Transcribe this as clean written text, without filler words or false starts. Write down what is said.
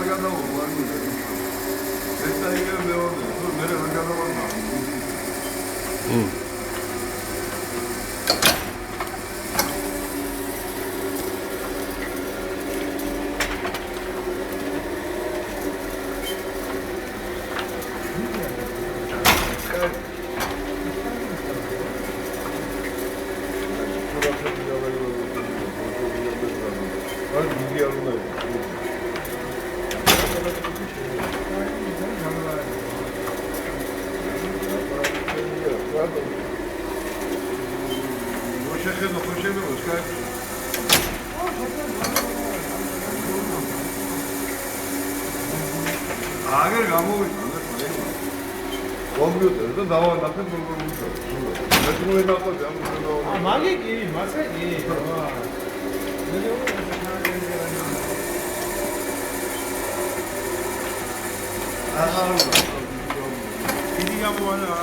არ გადავო არ გიგე ეს დაიგე მეორე თუ მე ვერ გადავარდა აგერ გამოვიდა კომპიუტერი და დავანახეთ როგორ მუშაობს. მეტროე ნახოთ ამ უბრალოდ. მაგი კი, მასე კი. აა. იგი გამოვიდა